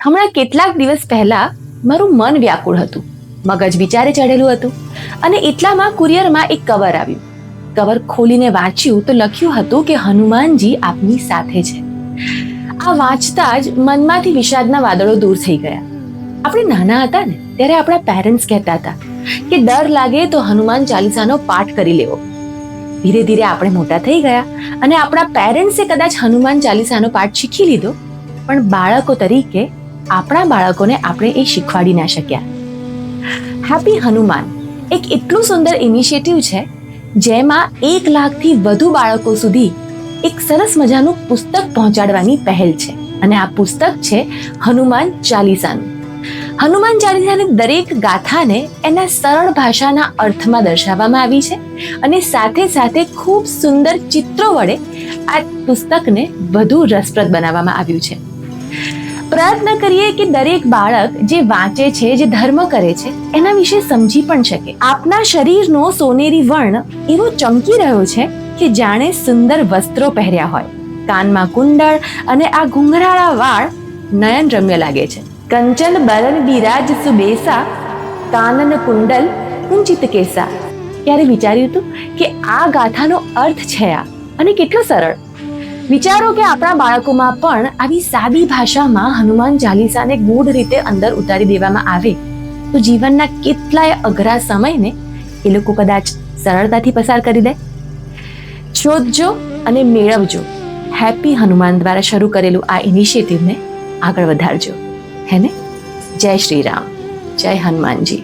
હમણાં કેટલાક દિવસ પહેલા મારું મન વ્યાકુળ હતું, મગજ વિચારે ચડેલું હતું અને એટલામાં કુરિયરમાં એક કવર આવ્યું. કવર ખોલીને વાંચ્યું તો લખ્યું હતું કે હનુમાનજી આપની સાથે છે. આ વાંચતા જ મનમાંથી વિષાદના વાદળો દૂર થઈ ગયા. આપણે નાના હતા ને ત્યારે આપણા પેરેન્ટ્સ કહેતા હતા કે ડર લાગે તો હનુમાન ચાલીસાનો પાઠ કરી લેવો. ધીરે ધીરે આપણે મોટા થઈ ગયા અને આપણા પેરેન્ટ્સે કદાચ હનુમાન ચાલીસાનો પાઠ શીખી લીધો, પણ બાળકો તરીકે આપણા બાળકોને આપણે એ શીખવાડી ના શક્યા. હેપી હનુમાન એક એટલું સુંદર ઇનિશિયેટિવ છે જેમાં 1 લાખથી વધુ બાળકો સુધી એક સરસ મજાનું પુસ્તક પહોંચાડવાની પહેલ છે. અને આ પુસ્તક છે હનુમાન ચાલીસાનું. હનુમાન ચાલીસાની દરેક ગાથાને એના સરળ ભાષાના અર્થમાં દર્શાવવામાં આવી છે અને સાથે સાથે ખૂબ સુંદર ચિત્રો વડે આ પુસ્તકને વધુ રસપ્રદ બનાવવામાં આવ્યું છે. પ્રયત્ન કરીએ કે દરેક બાળક જે વાંચે છે, જે ધર્મ કરે છે, એના વિશે સમજી પણ શકે. આપના શરીરનો સોનેરી વર્ણ એવો ચમકી રહ્યો છે કે જાણે સુંદર વસ્ત્રો પહેર્યા હોય. કાનમાં કુંડળ અને આ ઘૂંઘરાળા વાળ નયન રમ્ય લાગે છે. કંચન બરન બિરાજ સુબેસા, કાનન કુંડલ કુંચિત કેસા. ક્યારે વિચાર્યું હતું કે આ ગાથાનો અર્થ છે આ, અને કેટલો સરળ. વિચારો કે આપણા બાળકોમાં પણ આવી સાદી ભાષામાં હનુમાન ચાલીસાને ગૂઢ રીતે અંદર ઉતારી દેવામાં આવે તો જીવનના કેટલાય અઘરા સમયને એ લોકો કદાચ સરળતાથી પસાર કરી દે. શોધજો અને મેળવજો. હેપી હનુમાન દ્વારા શરૂ કરેલું આ ઇનિશિયેટિવને આગળ વધારજો. હે ને? જય શ્રી રામ, જય હનુમાનજી.